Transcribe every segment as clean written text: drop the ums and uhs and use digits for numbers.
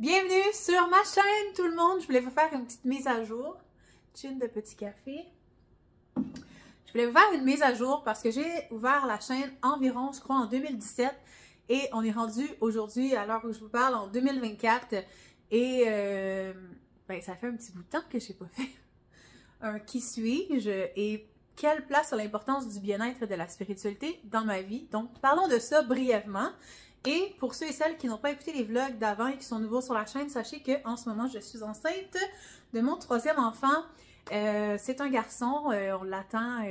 Bienvenue sur ma chaîne tout le monde, je voulais vous faire une petite mise à jour. Chin de petit café. Je voulais vous faire une mise à jour parce que j'ai ouvert la chaîne environ, je crois, en 2017 et on est rendu aujourd'hui, à l'heure où je vous parle, en 2024 et ça fait un petit bout de temps que je n'ai pas fait un qui suis-je et quelle place a l'importance du bien-être et de la spiritualité dans ma vie. Donc, parlons de ça brièvement. Et pour ceux et celles qui n'ont pas écouté les vlogs d'avant et qui sont nouveaux sur la chaîne, sachez qu'en ce moment, je suis enceinte de mon troisième enfant. C'est un garçon, on l'attend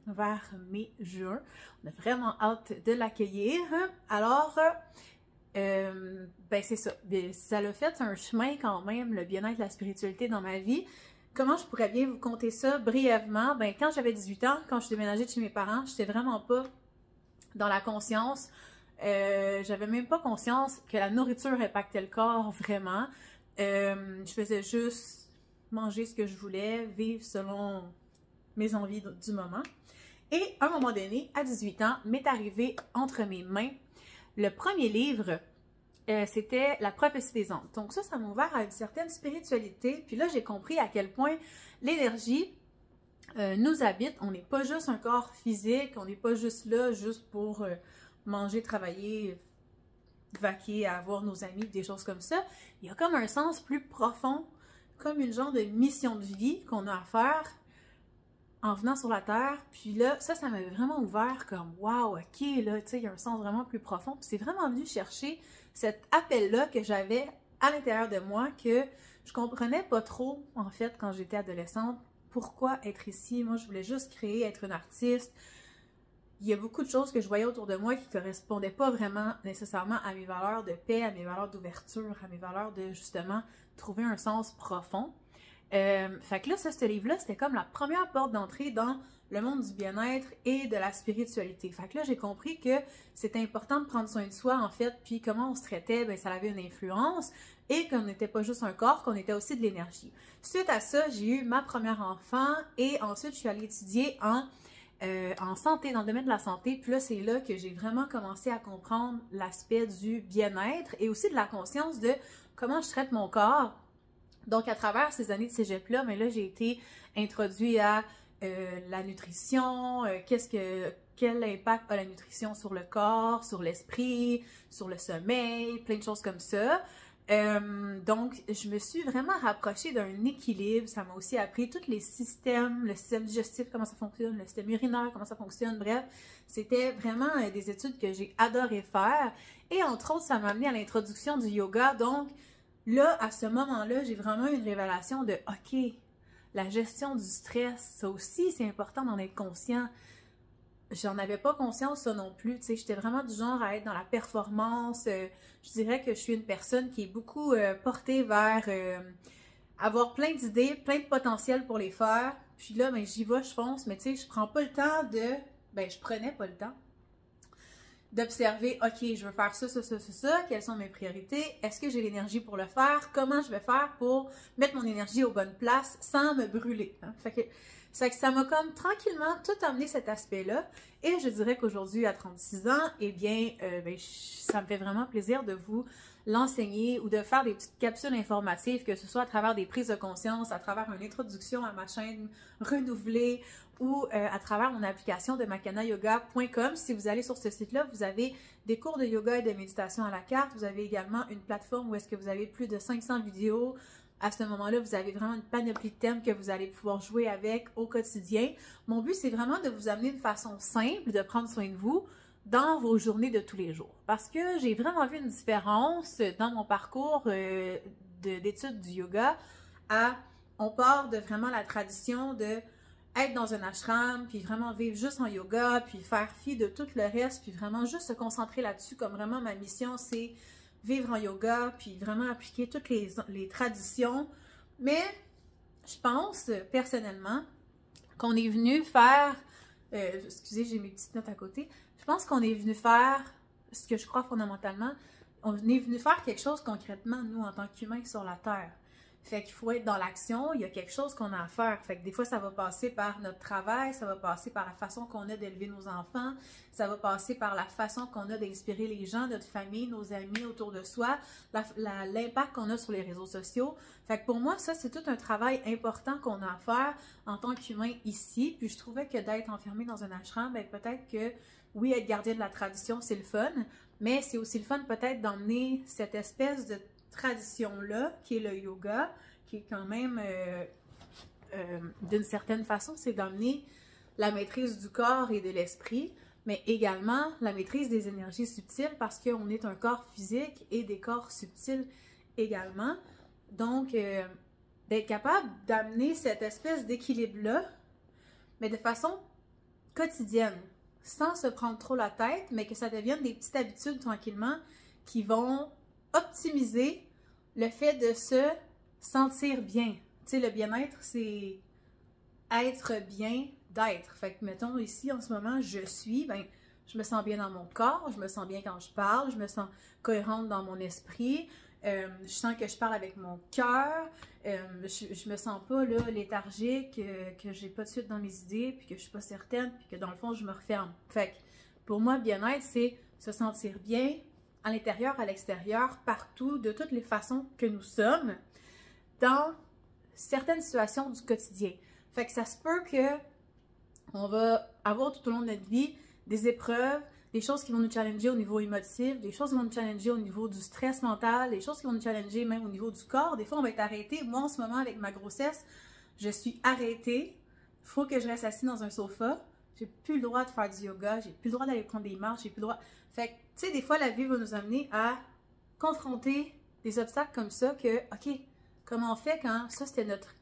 vers mai-juin. On a vraiment hâte de l'accueillir. Alors, c'est ça. Ça l'a fait un chemin quand même, le bien-être, la spiritualité dans ma vie. Comment je pourrais bien vous conter ça brièvement? Quand j'avais 18 ans, quand je suis déménagée de chez mes parents, je n'étais vraiment pas dans la conscience. J'avais même pas conscience que la nourriture impactait le corps vraiment. Je faisais juste manger ce que je voulais, vivre selon mes envies du moment. Et à un moment donné, à 18 ans, m'est arrivé entre mes mains le premier livre. C'était La prophétie des anges. Donc ça m'a ouvert à une certaine spiritualité. Puis là, j'ai compris à quel point l'énergie nous habite. On n'est pas juste un corps physique, on n'est pas juste là juste pour manger, travailler, vaquer, avoir nos amis, des choses comme ça. Il y a comme un sens plus profond, comme une genre de mission de vie qu'on a à faire en venant sur la Terre. Puis là, ça m'avait vraiment ouvert comme « wow, ok, là, tu sais, il y a un sens vraiment plus profond. » Puis c'est vraiment venu chercher cet appel-là que j'avais à l'intérieur de moi que je comprenais pas trop, en fait, quand j'étais adolescente. Pourquoi être ici? Moi, je voulais juste créer, être une artiste. Il y a beaucoup de choses que je voyais autour de moi qui ne correspondaient pas vraiment nécessairement à mes valeurs de paix, à mes valeurs d'ouverture, à mes valeurs de justement trouver un sens profond. Fait que là, ce livre-là, c'était comme la première porte d'entrée dans le monde du bien-être et de la spiritualité. Fait que là, j'ai compris que c'était important de prendre soin de soi, en fait, puis comment on se traitait, ça avait une influence et qu'on n'était pas juste un corps, qu'on était aussi de l'énergie. Suite à ça, j'ai eu ma première enfant et ensuite, je suis allée étudier en santé, dans le domaine de la santé. Puis là, c'est là que j'ai vraiment commencé à comprendre l'aspect du bien-être et aussi de la conscience de comment je traite mon corps. Donc, à travers ces années de cégep-là, mais là, j'ai été introduite à la nutrition, quel impact a la nutrition sur le corps, sur l'esprit, sur le sommeil, plein de choses comme ça. Donc, je me suis vraiment rapprochée d'un équilibre. Ça m'a aussi appris tous les systèmes, le système digestif, comment ça fonctionne, le système urinaire, comment ça fonctionne. Bref, c'était vraiment des études que j'ai adoré faire. Et entre autres, ça m'a amené à l'introduction du yoga. Donc, là, à ce moment-là, j'ai vraiment eu une révélation de « OK, la gestion du stress, ça aussi, c'est important d'en être conscient. » J'en avais pas conscience, ça non plus. Tu sais, j'étais vraiment du genre à être dans la performance. Je dirais que je suis une personne qui est beaucoup portée vers avoir plein d'idées, plein de potentiel pour les faire. Puis là, j'y vais, je fonce. Mais tu sais, je prends pas le temps de... je prenais pas le temps d'observer, OK, je veux faire ça, quelles sont mes priorités, est-ce que j'ai l'énergie pour le faire, comment je vais faire pour mettre mon énergie aux bonnes places sans me brûler. Hein? Fait que ça m'a comme tranquillement tout amené cet aspect-là. Et je dirais qu'aujourd'hui, à 36 ans, eh bien, ça me fait vraiment plaisir de vous l'enseigner ou de faire des petites capsules informatives, que ce soit à travers des prises de conscience, à travers une introduction à ma chaîne renouvelée ou à travers mon application de makanayoga.com. Si vous allez sur ce site-là, vous avez des cours de yoga et de méditation à la carte. Vous avez également une plateforme où est-ce que vous avez plus de 500 vidéos. À ce moment-là, vous avez vraiment une panoplie de thèmes que vous allez pouvoir jouer avec au quotidien. Mon but, c'est vraiment de vous amener de façon simple, de prendre soin de vous dans vos journées de tous les jours. Parce que j'ai vraiment vu une différence dans mon parcours d'études du yoga on part de vraiment la tradition de être dans un ashram, puis vraiment vivre juste en yoga, puis faire fi de tout le reste, puis vraiment juste se concentrer là-dessus, comme vraiment ma mission, c'est vivre en yoga, puis vraiment appliquer toutes les traditions. Mais je pense, personnellement, qu'on est venu faire... excusez, j'ai mes petites notes à côté. Je pense qu'on est venu faire, ce que je crois fondamentalement, on est venu faire quelque chose concrètement, nous, en tant qu'humains sur la Terre. Fait qu'il faut être dans l'action, il y a quelque chose qu'on a à faire. Fait que des fois, ça va passer par notre travail, ça va passer par la façon qu'on a d'élever nos enfants, ça va passer par la façon qu'on a d'inspirer les gens, notre famille, nos amis autour de soi, l'impact qu'on a sur les réseaux sociaux. Fait que pour moi, ça, c'est tout un travail important qu'on a à faire en tant qu'humain ici. Puis je trouvais que d'être enfermé dans un ashram, ben peut-être que, oui, être gardien de la tradition, c'est le fun, mais c'est aussi le fun peut-être d'emmener cette espèce de tradition-là, qui est le yoga, qui est quand même, d'une certaine façon, c'est d'emmener la maîtrise du corps et de l'esprit, mais également la maîtrise des énergies subtiles, parce qu'on est un corps physique et des corps subtils également. Donc, d'être capable d'amener cette espèce d'équilibre-là, mais de façon quotidienne, sans se prendre trop la tête, mais que ça devienne des petites habitudes tranquillement qui vont optimiser le fait de se sentir bien. Tu sais, le bien-être, c'est être bien d'être. Fait que, mettons, ici, en ce moment, je me sens bien dans mon corps, je me sens bien quand je parle, je me sens cohérente dans mon esprit, je sens que je parle avec mon cœur, je me sens pas, là, léthargique, que j'ai pas de suite dans mes idées, puis que je suis pas certaine, puis que dans le fond, je me referme. Fait que, pour moi, bien-être, c'est se sentir bien, à l'intérieur, à l'extérieur, partout, de toutes les façons que nous sommes, dans certaines situations du quotidien. Fait que ça se peut que on va avoir tout au long de notre vie des épreuves, des choses qui vont nous challenger au niveau émotif, des choses qui vont nous challenger au niveau du stress mental, des choses qui vont nous challenger même au niveau du corps. Des fois, on va être arrêté. Moi, en ce moment, avec ma grossesse, je suis arrêtée. Il faut que je reste assise dans un sofa. J'ai plus le droit de faire du yoga, j'ai plus le droit d'aller prendre des marches, j'ai plus le droit... Fait que, tu sais, des fois, la vie va nous amener à confronter des obstacles comme ça que, OK, comment on fait quand ça, c'était notre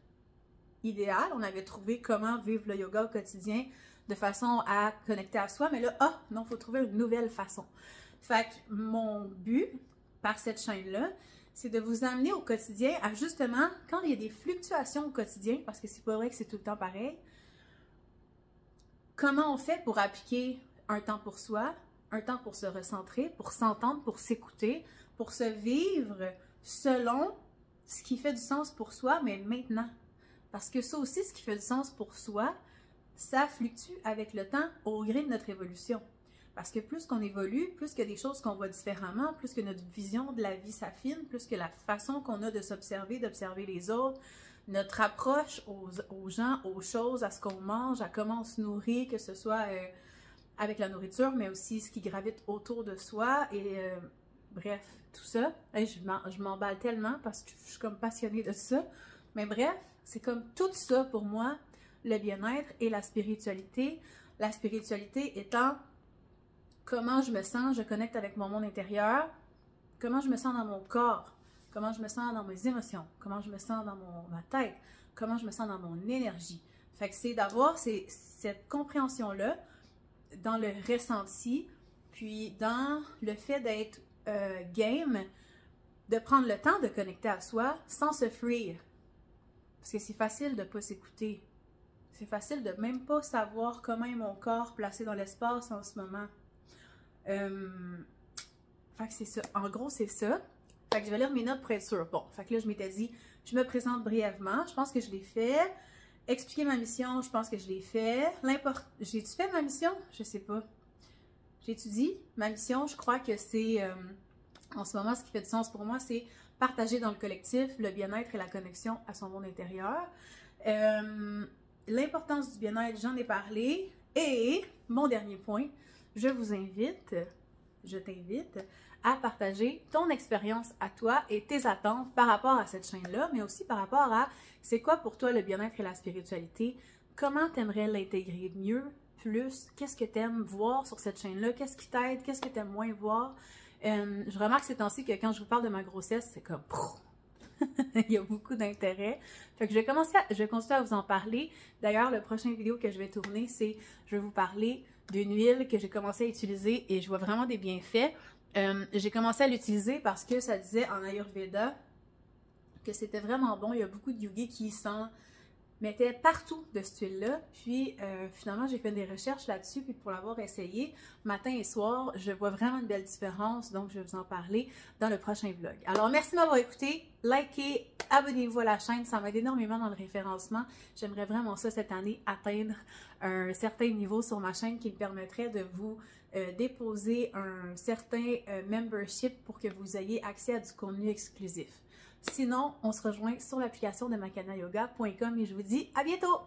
idéal, on avait trouvé comment vivre le yoga au quotidien de façon à connecter à soi, mais là, non, il faut trouver une nouvelle façon. Fait que mon but, par cette chaîne-là, c'est de vous amener au quotidien à justement, quand il y a des fluctuations au quotidien, parce que c'est pas vrai que c'est tout le temps pareil, comment on fait pour appliquer un temps pour soi, un temps pour se recentrer, pour s'entendre, pour s'écouter, pour se vivre selon ce qui fait du sens pour soi, mais maintenant. Parce que ça aussi, ce qui fait du sens pour soi, ça fluctue avec le temps au gré de notre évolution. Parce que plus qu'on évolue, plus qu'il y a des choses qu'on voit différemment, plus que notre vision de la vie s'affine, plus que la façon qu'on a de s'observer, d'observer les autres, notre approche aux gens, aux choses, à ce qu'on mange, à comment on se nourrit, que ce soit avec la nourriture, mais aussi ce qui gravite autour de soi, et bref, tout ça. Hey, je m'emballe tellement parce que je suis comme passionnée de ça. Mais bref, c'est comme tout ça pour moi, le bien-être et la spiritualité. La spiritualité étant comment je me sens, je connecte avec mon monde intérieur, comment je me sens dans mon corps, comment je me sens dans mes émotions, comment je me sens dans ma tête, comment je me sens dans mon énergie. Fait que c'est d'avoir cette compréhension-là dans le ressenti, puis dans le fait d'être game, de prendre le temps de connecter à soi sans se fuir. Parce que c'est facile de ne pas s'écouter. C'est facile de même pas savoir comment est mon corps placé dans l'espace en ce moment. Fait que c'est ça. En gros, c'est ça. Fait que je vais lire mes notes pour être sûre. Bon, fait que là, je m'étais dit, je me présente brièvement. Je pense que je l'ai fait. Expliquer ma mission, je pense que je l'ai fait. J'ai-tu fait ma mission? Je sais pas. J'ai-tu dit? Ma mission, je crois que c'est... en ce moment, ce qui fait du sens pour moi, c'est partager dans le collectif le bien-être et la connexion à son monde intérieur. L'importance du bien-être, j'en ai parlé. Et mon dernier point, je t'invite à partager ton expérience à toi et tes attentes par rapport à cette chaîne-là, mais aussi par rapport à c'est quoi pour toi le bien-être et la spiritualité, comment tu aimerais l'intégrer mieux, plus, qu'est-ce que tu aimes voir sur cette chaîne-là, qu'est-ce qui t'aide, qu'est-ce que tu aimes moins voir. Je remarque ces temps-ci que quand je vous parle de ma grossesse, c'est comme... il y a beaucoup d'intérêt. Fait que je vais continuer à vous en parler. D'ailleurs, le prochain vidéo que je vais tourner, c'est je vais vous parler d'une huile que j'ai commencé à utiliser et je vois vraiment des bienfaits. J'ai commencé à l'utiliser parce que ça disait en Ayurveda que c'était vraiment bon. Il y a beaucoup de yogis qui s'en mettaient partout de cette huile-là. Puis finalement, j'ai fait des recherches là-dessus. Puis pour l'avoir essayé, matin et soir, je vois vraiment une belle différence. Donc, je vais vous en parler dans le prochain vlog. Alors, merci de m'avoir écouté. likez, abonnez-vous à la chaîne, ça m'aide énormément dans le référencement. J'aimerais vraiment ça cette année, atteindre un certain niveau sur ma chaîne qui me permettrait de vous déposer un certain membership pour que vous ayez accès à du contenu exclusif. Sinon, on se rejoint sur l'application de macanayoga.com et je vous dis à bientôt!